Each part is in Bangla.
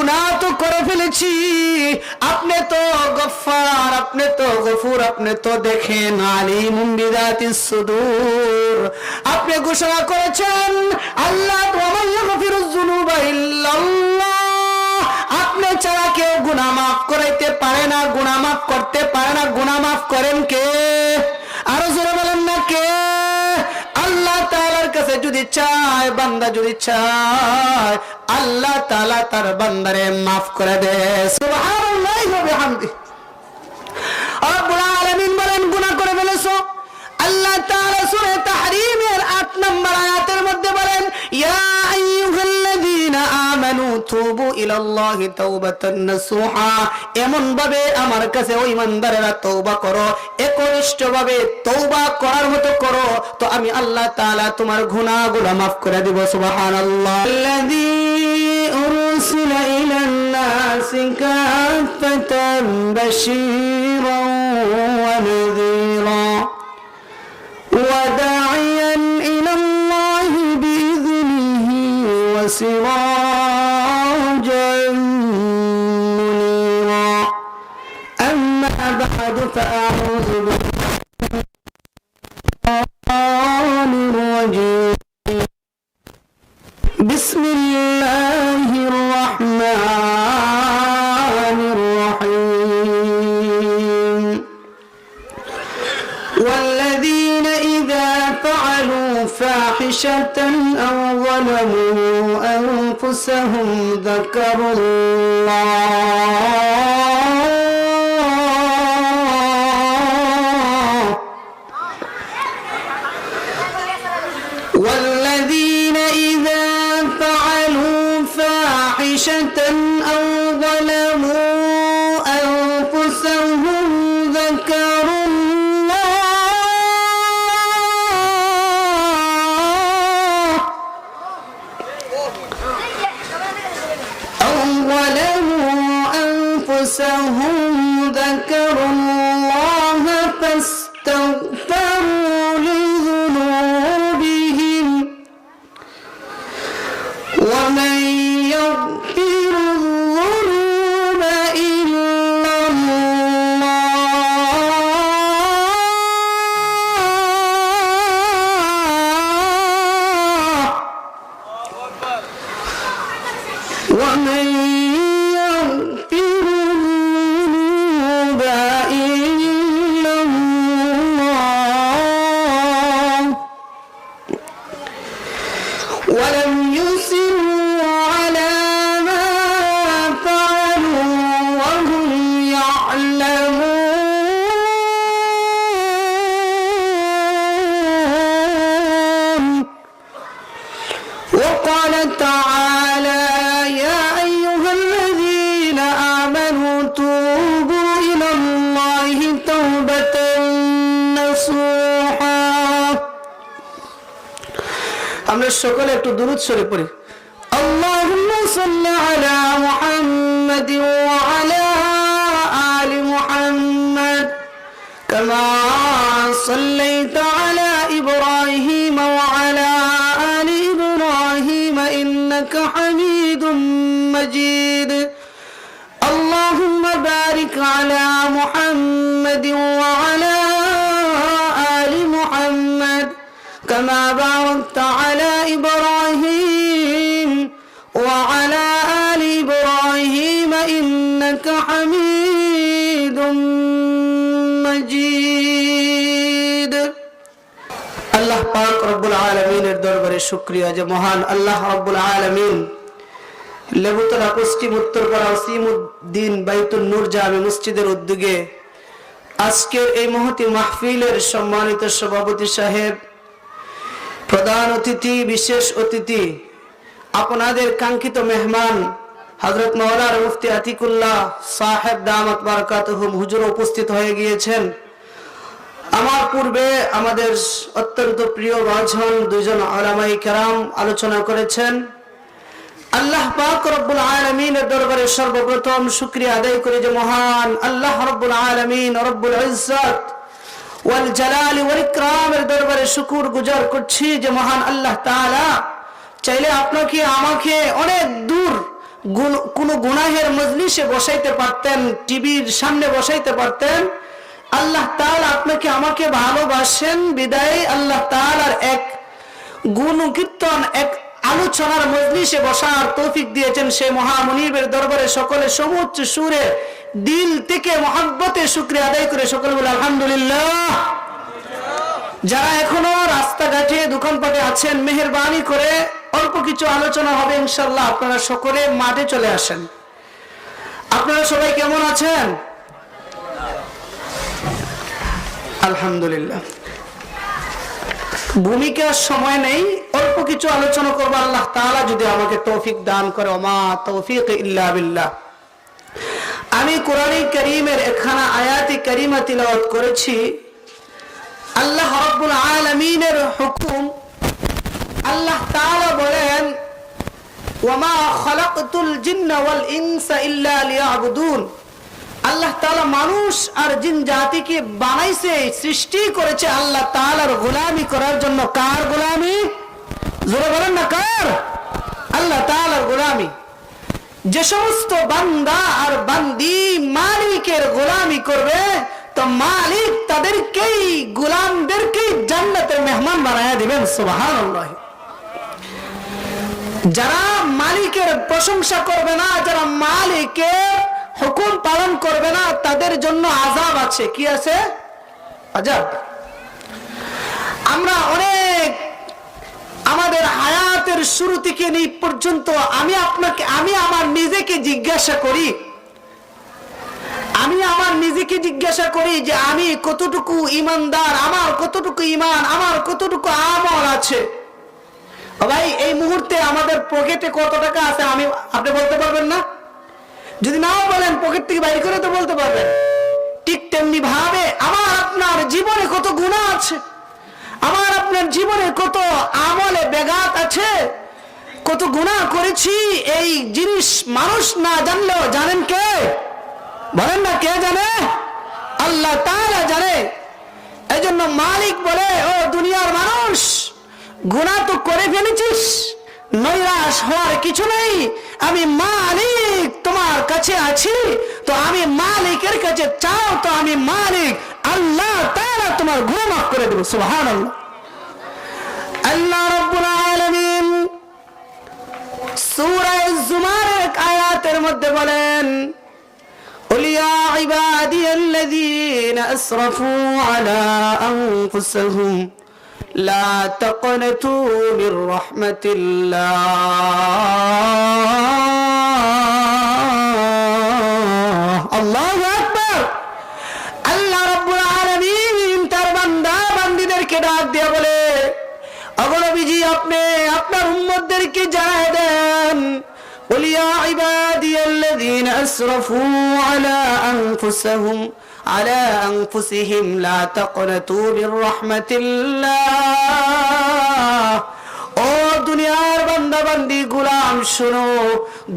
গুনাহ তো করে ফেলেছি, আপনি তো গফফার, আপনি তো গফুর, আপনি তো দেখেন আলিমুম বিযাতিস সুদূর। আপনি ঘোষণা করেছেন আল্লাহ ওয়া মান ইয়াগফিরুয যুনুবা ইল্লাল্লাহ, আপনি ছাড়া কেউ গুনাহ মাফ করাইতে পারে না, গুনাহ মাফ করতে পারে না। গুনাহ মাফ করেন কে? আরো জোরে বলেন না কে? আল্লাহ তাআলার কাছে যদি চায়, বান্দা যদি চায়, আল্লাহ তাআলা তার বান্দারে মাফ করে দেয়। সুবহানাল্লাহি ওয়া বিহামদিহি। রব্বুল আলামিন বলেন গুনাহ করে ফেলেছো, আল্লাহ তাআলা সূরা তাহরীমের 8 নম্বর আয়াতের মধ্যে বলেন ইয়া আইয়ুহাল্লাযীনা আমানু তুবু ইলাল্লাহি তাওবাতান নাসুহা, এমন ভাবে আমার কাছে ওই ইমানদারেরা তওবা করো, একনিষ্ঠভাবে তওবা করার মতো করো, তো আমি আল্লাহ তাআলা তোমার গুনাহগুলো maaf করে দেব। সুবহানাল্লাহ। আল্লাযী উরসিলা ইলান নাসি কাফাতান বাশীরান ওয়া নাযীরা وداعيا إلى الله بإذنه وسراجا منيرا. أما بعد فأعوذ بالله الرجيم. بسم الله الرحمن الرحيم. والذين إذا فعلوا فاحشة أو ظلموا أنفسهم ذكروا الله. والذين إذا فعلوا فاحشة أو ظلموا أنفسهم ذكروا ذكروا الله فاستغفروا لذنوبهم ومن يغفر الذنوب إلا الله ومن ولم يصروا على ما فعلوا وهم يعلمون. وقال تعالى يا أيها الذين آمنوا توبوا إلى الله توبة نصوحا. আমরা সকলে একটু দুরূদ শরীফ পড়ি। আল্লাহুম্মা সাল্লি আলা মুহাম্মাদ ওয়া আলা আলি মুহাম্মাদ কামা সাল্লাইতা আলা ইব্রাহিম ওয়া আলা আলি ইব্রাহিম ইন্নাকা হামিদুম মাজিদ. আল্লাহুম্মা বারিক আলা মুহাম্মাদ ওয়া আলা আলি মুহাম্মাদ كما باركت على إبراهيم وعلى آل إبراهيم إنك حميد مجيد. الله পাক রব্বুল আলামিনের দরবারে শুকরিয়া যে মহান আল্লাহ রব্বুল আলামিন লেবুতলা পশ্চিম উত্তরপাড়া ওসিমউদ্দিন বাইতুন নূর জামে মসজিদের উদ্যোগে আজকের এই মহতি মাহফিলের সম্মানিত সভাপতি সাহেব, প্রধান অতিথি, বিশেষ অতিথি, আপনাদের কাঙ্ক্ষিত মেহমান হযরত মাওলানা মুফতি আতিকুল্লাহ সাহেব দামাত বারাকাতুহুম হুজুর উপস্থিত হয়ে গিয়েছেন। আমার পূর্বে আমাদের অত্যন্ত প্রিয় ভাজন দুইজন উলামায়ে কেরাম আলোচনা করেছেন। আল্লাহ পাক রব্বুল আলামিনের দরবারে সর্বপ্রথম শুকরিয়া আদায় করি যে মহান আল্লাহ রব্বুল আলামিন রব্বুল ইজ্জত ওয়াল জালালি ওয়াল ইকরামের দরবারে শুকর গুজার করছি যে মহান আল্লাহ তাআলা চাইলে আপনাকে আমাকে অনেক দূর কোন গুনাহের মজলিসে বসাইতে পারতেন, টিভির সামনে বসাইতে পারতেন। আল্লাহ তাআলা আপনাকে আমাকে ভালোবাসেন বিদায় আল্লাহ তাআলার এক গুণ কীর্তন, এক আলোচনার মজলিসে বসার তৌফিক দিয়েছেন। সেই মহামনিবের দরবারে সকলে সমুচ্চ সুরে দিল থেকে মহব্বতে শুকরিয়া আদায় করে সকলে বলে আলহামদুলিল্লাহ। যারা এখনো রাস্তাঘাটে দোকানপাটে আছেন, মেহেরবানি করে অল্প কিছু আলোচনা হবে ইনশাআল্লাহ, আপনারা সকলে মাঠে চলে আসেন। আপনারা সবাই কেমন আছেন? আলহামদুলিল্লাহ। ভূমিকার সময় নেই, অল্প কিছু আলোচনা করব আল্লাহ তাআলা যদি আমাকে তৌফিক দান করে। ওমা তৌফিক ইল্লা বিল্লাহ। আমি কোরআনে কারীমের একখানা আয়াতি কারিমা তিলাওয়াত করেছি। আল্লাহ রাব্বুল আলামিনের হুকুম। আল্লাহ তাআলা বলেন, ওয়ামা খালাকতুল জিন্না ওয়াল ইনসা ইল্লা লিয়াবুদুন। আল্লাহ তাআলা মানুষ আর জিন জাতিকে বানাইছে, সৃষ্টি করেছে আল্লাহ তাআলার গোলামি করার জন্য। কার গোলামি? জোরে বলেন না, কার? আল্লাহ তাআলার গোলামি। যে সমস্ত বান্দা আর বান্দি মালিকের গোলামি করবে, তো মালিক তাদেরকেই, গোলামদেরকেই জান্নাতের মেহমান বানায়া দিবেন। সুবহানাল্লাহ। যারা মালিকের প্রশংসা করবে না, যারা মালিকের হুকুম পালন করবে না, তাদের জন্য আযাব আছে। কি আছে? আযাব। আমরা অনেক আমাদের হায়াতের শুরু থেকে এই পর্যন্ত আমি আমার নিজেকে জিজ্ঞাসা করি যে আমি কতটুকু ইমানদার, আমার কতটুকু ঈমান, আমার কতটুকু আমল আছে। ভাই, এই মুহূর্তে আমাদের পকেটে কত টাকা আছে আপনি বলতে পারবেন না? যদি নাও বলেন, পকেট থেকে বাইরে করে তো বলতে পারবেন। ঠিক তেমনি ভাবে আমার আপনার জীবনে কত গুনাহ আছে, আমার আপনার জীবনে কত আমলে বেগাত আছে, কত গুনাহ করেছি। এই জিনিস মানুষ না জানলেও জানেন কে? বলেন না, কে জানে? আল্লাহ তাআলা জানে। এজন্য মালিক বলে, ও দুনিয়ার মানুষ, গুনাহ তো করে ফেলেছিস, নৈরাশ হওয়ার কিছু নেই। আমি মালিক তোমার কাছে আছি, তো আমি মালিকের কাছে চাও, তো আমি মালিক আল্লাহ তাআলা তোমার গুনাহ মাফ করে দেব। সুবহানাল্লাহ। আল্লাহ রাব্বুল আলামিন সূরা আজ-জুমারের এক আয়াতের মধ্যে বলেন, قل يا عبادي الذين أسرفوا على أنفسهم لا تقنطوا من رحمة الله الله أكبر। আল্লাহ রাব্বুল আলামিন তার বান্দা বান্দীদেরকে ডাক দিয়ে বলে, ওগো নবীজি, আপনি আপনার উম্মতদেরকে জানায় দেন, قل يا عبادي الذين أسرفوا على أنفسهم لا تقنطوا من رحمة الله। ও দুনিয়ার বান্দা বান্দি গোলাম, শোনো,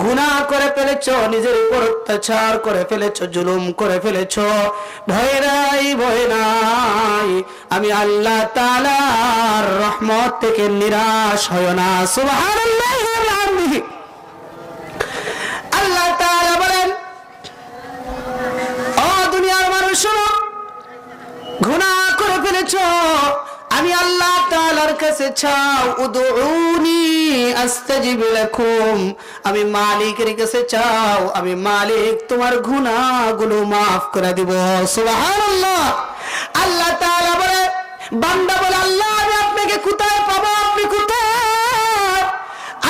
গুনাহ করে ফেলেছো, নিজের উপর অত্যাচার করে ফেলেছো, জুলুম করে ফেলেছো, ভয় নাই, ভয় নাই, আমি আল্লাহ তাআলার রহমত থেকে নিরাশ হয় না। সুবহানাল্লাহ। আল্লাহ তাআলা বলেন, ও দুনিয়ার মানুষ, শোনো, গুনাহ করে ফেলেছো, আমি আল্লাহ তাআলার কাছে চাও, উদউনি আস্তাজিব লাকুম, আমি মালিকের কাছে চাও, আমি মালিক তোমার গুনাহগুলো maaf করে দেব। সুবহানাল্লাহ। আল্লাহ তাআলা বলে, বান্দা বলে, আল্লাহ আমি আপনাকে কোথায় পাবো, আপনি কোথায়?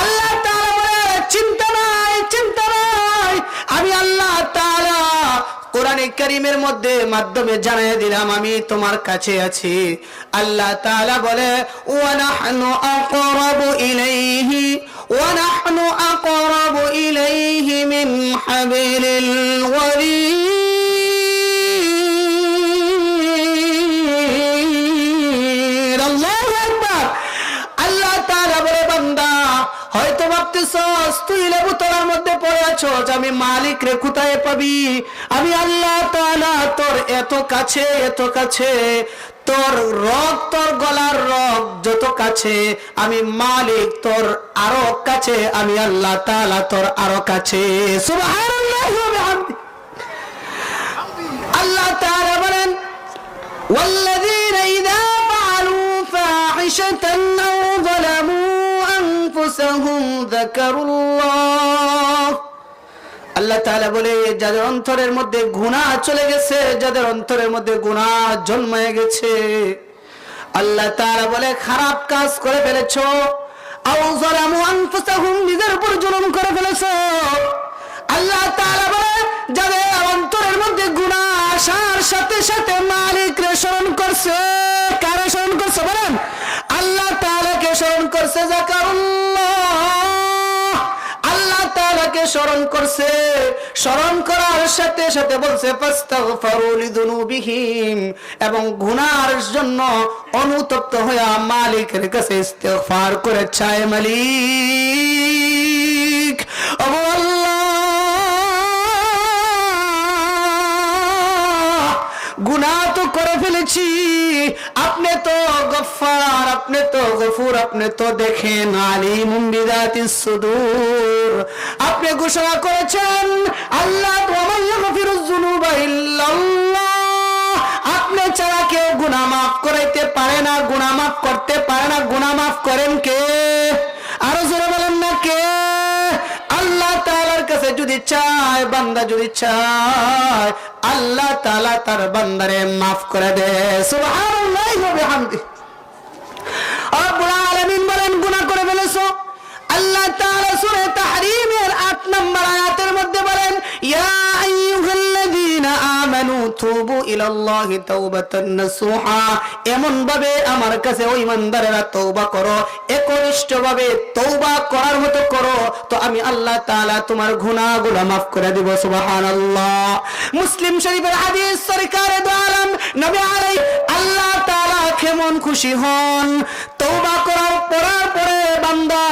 আল্লাহ তাআলা বলে, চিন্তা নাই, চিন্তা নাই, আমি আল্লাহ তাআলা কোরআনে কারীমের মধ্যে মাধ্যমে জানিয়ে দিলাম আমি তোমার কাছে আছি। আল্লাহ তাআলা বলে, ওয়া নাহনু আকরাবু ইলাইহি মিন হাবিলিল ওয়ারিদ। আল্লাহু আকবার। আল্লাহ তাআলা বলে, বান্দা, হয়তো ভাবতেছস তুই লেবুতলার মধ্যে পড়ে আছো, আমি মালিক রে কোথায় পাবি? আমি আল্লাহ তাআলা তোর এত কাছে, এত কাছে, তোর রগ, তোর গলার রগ যত কাছে, আমি মালিক তোর আরো কাছে, আমি আল্লাহ তাআলা তোর আরো কাছে। সুবহানাল্লাহি ওয়া বিহামদিহি। আল্লাহ তাআলা বলেন, ওয়াল্লাযীনা ইযা ফাআলু ফাহিশাতান আও যালামু আনফুসাহুম যাকারুল্লাহ। আল্লাহ তাআলা বলে, যাদের অন্তরের মধ্যে গুনাহ চলে গেছে, যাদের অন্তরের মধ্যে গুনাহ জন্মায় গেছে, আল্লাহ তাআলা বলে খারাপ কাজ করে ফেলেছো, আও যালামু আনফুসাহুম, নিজের উপর জুলুম করে ফেলেছো। আল্লাহ তাআলা বলে, যাদের অন্তরের মধ্যে গুনাহ আসার সাথে সাথে মালিককে স্মরণ করছে, কারে স্মরণ করছে বলেন? আল্লাহ তাআলাকে স্মরণ করছে, যাকারুল্লাহ, আল্লাহ তাআলাকে স্মরণ করছে। স্মরণ করার সাথে সাথে বলছে ফাস্তাগফিরু লিযুনুবিহিম, এবং গুনাহের জন্য অনুতপ্ত হয়ে মালিকের কাছে ইস্তিগফার করে চায়, মালিক ও আল্লাহ, গুনাহ তো করে ফেলেছি, আপনি তো গফফার, আপনি তো গফুর, আপনি তো দেখেন, আলিমুম বিযাতিস সুদূর। আপনি ঘোষণা করেছেন আল্লাহ ওয়া মান ইয়াগফিরুয যুনুবা ইল্লাল্লাহ, আপনি ছাড়া কেউ গুনাহ মাফ করাইতে পারে না, গুনাহ মাফ করতে পারে না। গুনাহ মাফ করেন কে? আরো জোরে বলেন না কে? আল্লাহ তাআলার কাছে যদি চায়, বান্দা যদি চায়, আল্লাহ তাআলা তার বান্দারে মাফ করে দেয়। সুবহানাল্লাহি ওয়া বিহামদিহি। রব্বুল আলামিন বলেন, গুনাহ করে ফেলেছো, আল্লাহ তাআলা সূরা তাহরীমের 8 নম্বর আয়াতের মধ্যে বলেন, ইয়া আইয়ুহাল্লাযীনা আমানু তুবু ইলাল্লাহি তাওবাতান নাসুহা, এমন ভাবে আমার কাছে ওই ইমানদারেরা তওবা করো, একনিষ্ঠভাবে তওবা করার মতো করো, তো আমি আল্লাহ তাআলা তোমার গুনাহগুলো মাফ করে দেব। সুবহানাল্লাহ। মুসলিম শরীফের হাদিস, সরকারে দু আলম নবী আলাইহিস আল্লাহ তাআলা কেমন খুশি হন, তওবা করার পরে বান্দা,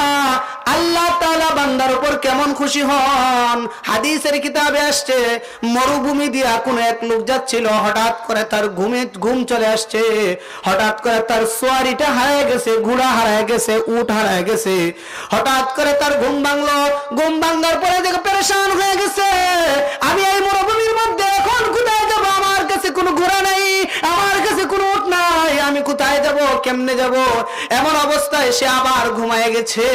আল্লাহ তাআলা বান্দার উপর কেমন খুশি হন। হাদিসের কিতাবে আসছে, মরুভূমি দিয়া কোন এক লোক যাচ্ছিল, হঠাৎ করে তার ঘুম চলে আসছে, হঠাৎ করে তার সোয়ারিটা হারিয়ে গেছে, ঘোড়া হারিয়ে গেছে, উট হারিয়ে গেছে, হঠাৎ করে তার ঘুম ভাঙলো। ঘুম ভাঙার পরে দেখে পেরেশান হয়ে গেছে, আমি এই মরুভূমির মধ্যে এখন কোথায় যাব? আমার কাছে কোনো ঘোড়া নাই, আমার কাছে কোনো উট নাই, আমি কোথায় যাব, কেমনে যাব? এমন অবস্থায় সে আবার ঘুমায় গেছে।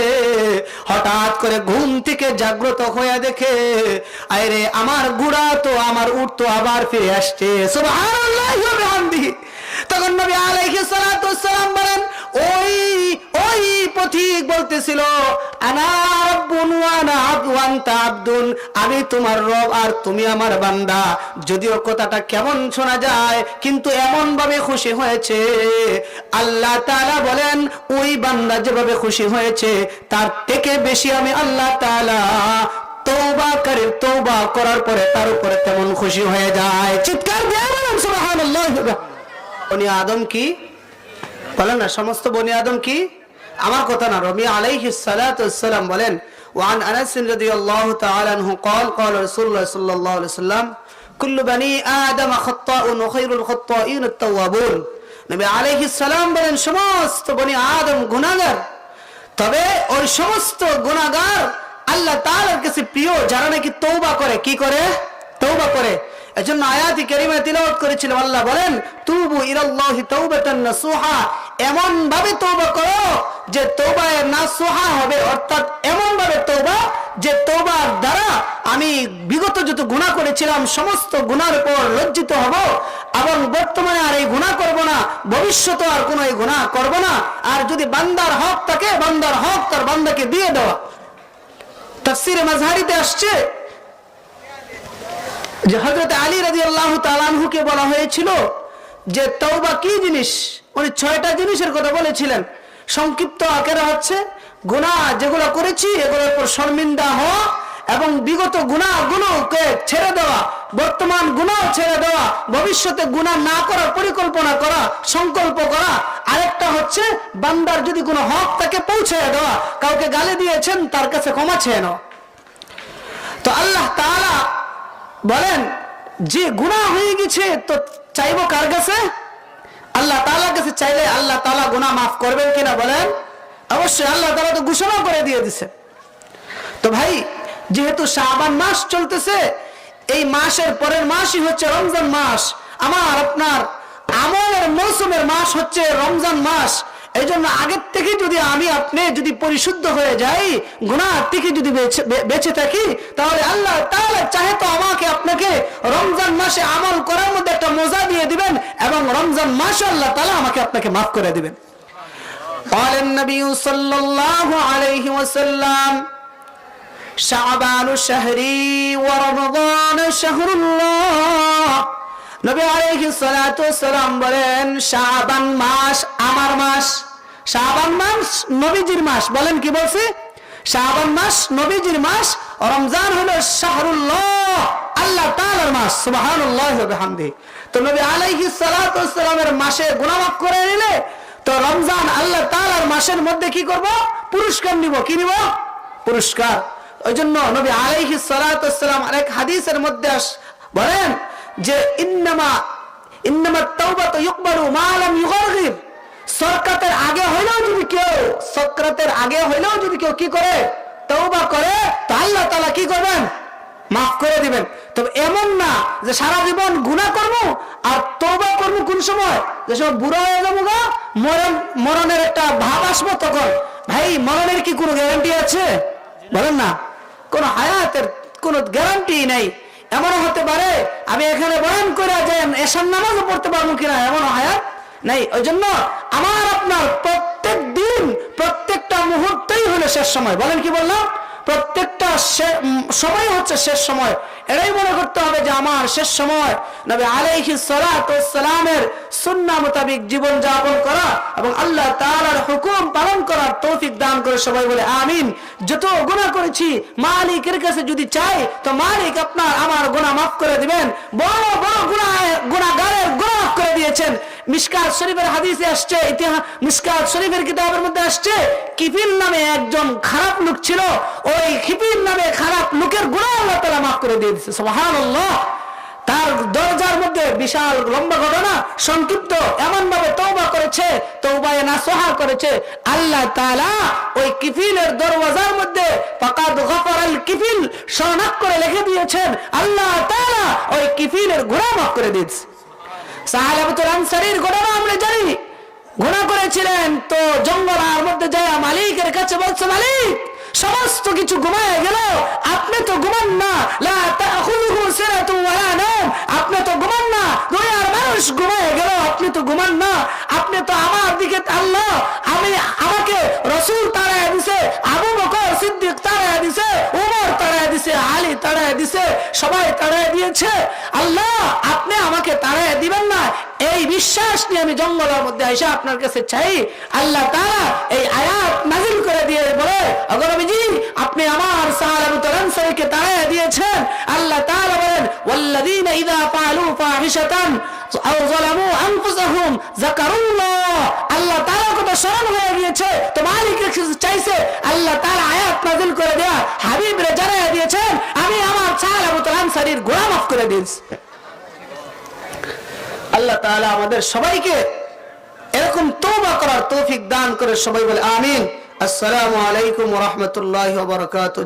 হঠাৎ করে ঘুম থেকে জাগ্রত হয়ে দেখে, আরে আমার ঘোড়া তো, আমার উট তো আবার ফিরে আসছে। সুবহানাল্লাহি ওয়া বিহামদিহি। তখন নবী আলাইহিস সালাতু ওয়াস সালাম বলেন, ওই পথিক বলতেছিল, আনা রাব্বুন ওয়া আনা আনতা আবদুন, আমি তোমার রব আর তুমি আমার বান্দা। যদিও কথাটা কেমন শোনা যায়, কিন্তু এমন ভাবে খুশি হয়েছে। আল্লাহ তাআলা বলেন, ওই বান্দা যেভাবে খুশি হয়েছে, তার থেকে বেশি আমি আল্লাহ তাআলা তওবা করার পরে তার উপরে তেমন খুশি হয়ে যায়। চিৎকার দিয়ে বলেন সুবহানাল্লাহ। বনি আদম কি বলেন না, সমস্ত বনি আদম কি? আমার কথা না, নবী আলাইহিস সালাতু ওয়াস সালাম বলেন, ওয়ান আনাস রাদিয়াল্লাহু তাআলা আনহু قال قال رسول الله صلى الله عليه وسلم كل بني آدم خطاء وخير الخطائين التوابون। নবী আলাইহিস সালাম বলেন, সমস্ত বনি আদম গুনাহগার, তবে ওই সমস্ত গুনাহগার আল্লাহ তাআলার কাছে প্রিয় যারা নাকি তওবা করে। কি করে? তওবা করে। এজন্য আয়াতি কারিমা তিলাওয়াত করেছিলাম। আল্লাহ বলেন, তুবু ইলাল্লাহি তাওবাতান নাসুহা, এমন ভাবে তওবা করো যে তওবায়ে নাসুহা হবে, অর্থাৎ এমন ভাবে তওবা যে তওবার দ্বারা আমি বিগত যত গুনাহ করেছিলাম সমস্ত গুনাহের উপর লজ্জিত হব, এবং বর্তমানে আর এই গুনাহ করব না, ভবিষ্যতে আর কোনো এই গুনাহ করব না। আর যদি বান্দার হক থাকে, বান্দার হক তার বান্দাকে দিয়ে দেওয়া। তাফসীরে মাযহারিতে আসছে যে হযরত আলী রাদিয়াল্লাহু তাআলা আনহুকে বলা হয়েছিল যে তওবা কি জিনিস, উনি 6টা জিনিসের কথা বলেছিলেন। সংক্ষিপ্ত আকারে হচ্ছে, গুনাহ যেগুলো করেছি এগুলোর উপর শর্মিন্দা হওয়া, এবং বিগত গুনাহগুলোকে ছেড়ে দেওয়া, বর্তমান গুনাহ ছেড়ে দেওয়া, ভবিষ্যতে গুনাহ না করার পরিকল্পনা করা, সংকল্প করা। আরেকটা হচ্ছে বান্দার যদি কোনো হক তাকে পৌঁছে দেওয়া, কাউকে গালি দিয়েছেন তার কাছে ক্ষমা চেয়ে নাও। তো আল্লাহ তাআলা বলেন, যে গুনাহ হয়ে গেছে তো চাইবো কার কাছে? আল্লাহ তাআলার কাছে চাইলে আল্লাহ তাআলা গুনাহ মাফ করবেন কিনা বলেন? অবশ্যই। আল্লাহ তাআলা তো ঘোষণা করে দিয়ে দিয়েছে। তো ভাই, যেহেতু শাবান মাস চলতেছে, এই মাসের পরের মাসই হচ্ছে রমজান মাস, আমার আপনার আমলের মৌসুমের মাস হচ্ছে রমজান মাস। এই জন্য আগের থেকে যদি আমি আপনি যদি পরিশুদ্ধ হয়ে যাই, গুনাহ থেকে যদি বেঁচে থাকি, তাহলে আল্লাহ তাআলা চাহে তো আমাকে আপনাকে রমজান মাসে আমল করার মধ্যে একটা মজা দিয়ে দিবেন, এবং রমজান মাসে আল্লাহ তাআলা আমাকে আপনাকে মাফ করে দিবেন। قال النبي صلى الله عليه وسلم শাবানু শাহরি ওয়া রমাদান শাহরুল্লাহ। নবী আলাইহিস সালাতু ওয়াস সালাম বলেন, শাবান মাস আমার মাস। শাবান মাস নবীজির মাস। বলেন কি বলছে? শাবান মাস নবীজির মাস, রমজান হলো শাহরুল্লাহ, আল্লাহ তাআলার মাস। সুবহানাল্লাহি ওয়া বিহামদিহি। তো নবী আলাইহিস সালাতু ওয়াস সালামের মাসে গুনাহ মাফ করে নিলে, তো রমজান আল্লাহ তাআলার মাসের মধ্যে কি করব? পুরস্কার নিব। কি নিব? পুরস্কার। ওই জন্য নবী আলাইহিস সালাতু ওয়াস সালাম আরেক হাদিসের মধ্যে বলেন যে ইন্নামাত তাওবাতু ইকবালু মা লাম ইউগারগির। সাকরাতের আগে হইলেও যদি কেউ কি করে? তওবা করে, তো আল্লাহ তাআলা কি করবেন? মাফ করে দিবেন। তবে এমন না যে সারা জীবন গুনাহ করব আর তওবা করব কোন সময়? যে সময় বুড়া হয়ে যাবো, মরণের একটা ভাব আসবো, তখন। ভাই, মরণের কি কোনো গ্যারান্টি আছে? বলেন না। কোন হায়াতের কোন গ্যারান্টি নাই। এমন হতে পারে আমি এখানে বয়ান করে যে এশার নামাজও পড়তে পারবো কিনা, এমন হায়াত নাই। ওই জন্য আমার আপনার প্রত্যেক দিন, প্রত্যেকটা মুহূর্তেই হলো শেষ সময়। বলেন কি বললাম? প্রত্যেকটা সময় হচ্ছে শেষ সময়। এটাই মনে করতে হবে যে আমার শেষ সময় নবী আলাইহিস সালাতু ওয়াস সালামের সুন্নাহ মোতাবেক জীবন যাপন করা এবং আল্লাহ তাআলার হুকুম পালন করার তৌফিক দান করে সবাই বলে আমিন। যত গুনাহ করেছি মালিকের কাছে যদি চাই, তো মালিক আপনার আমার গুনাহ মাফ করে দিবেন। বড় বড় গুনাহগারের গুনাহ মাফ করে দিয়েছেন। মিশকাত শরীফের হাদিসে আসছে, মিশকাত শরীফের কিতাবের মধ্যে আসছে, কিফিল নামে একজন খারাপ লোক ছিল। ওই কিফিল নামে খারাপ লোকের গুনাহ আল্লাহ তাআলা মাফ করে দিয়েছে। সুবহানাল্লাহ। তার দরজার মধ্যে বিশাল লম্বা ঘটনা, সংক্ষিপ্ত, এমন ভাবে তওবা করেছে, তওবায়ে নাসুহা করেছে, আল্লাহ তাআলা ওই কিফিলের দরওয়াজার মধ্যে ফাকাদ গফারাল কিফিল শনাক্ত করে লিখে দিয়েছেন। আল্লাহ তাআলা ওই কিফিলের গুনাহ মাফ করে দিয়েছে। সাহাবাতুল আনসারীর ঘটনা আমরা জানি। গুনাহ করেছিলেন, তো জঙ্গলের মধ্যে যায় মালিকের কাছে বলছে, মালিক সমস্ত কিছু ঘুমায় গেল, আপনি তো ঘুমান না, লা তাখুযুহু সিরাতুন ওয়ালা নাওম, আপনি তো ঘুমান না, দুনিয়ার মানুষ ঘুমায় গেল, আপনি তো ঘুমান না, আপনি তো আমার দিকে আল্লাহ আমাকে রাসূল তাড়ায় দিয়েছে, আবু বকর সিদ্দিক তাড়ায় দিয়েছে, ওমর তাড়ায় দিয়েছে, আলী তাড়ায় দিয়েছে, সবাই তাড়ায় দিয়েছে, আল্লাহ আপনি আমাকে তাড়ায় দিবেন না। এই বিশ্বাস নিয়ে আমি জঙ্গলের মধ্যে এসে আপনার কাছে চাই। আল্লাহ তাআলা এই আয়াত নাযিল করে দিয়ে বলে, ওগো নবীজি, আপনি আমার সাহাবাতুল আনসারীকে তাড়ায় দিয়েছেন। আল্লাহ তাআলা বলেন, ওয়াল্লাযীনা ইযা ফাআলু ফাহিশাতান আও যালামু আনফুসাহুম যাকারুল্লাহ। আল্লাহ তাআলা কথা স্মরণ হয়ে গিয়েছে, তো মালিকের কাছে চাইছে, আল্লাহ তাআলা আয়াত নাযিল করে দেয়া হাবিবরে জানায় দিয়েছেন, আমি আমার সাহাবাতুল আনসারীর গুনাহ মাফ করে দিয়েছি। আল্লাহ তাআলা আমাদের সবাইকে এরকম তওবা করার তৌফিক দান করে, সবাই বলে আমিন। আসসালামু আলাইকুম ওয়া রাহমাতুল্লাহি ওয়া বারাকাতুহু।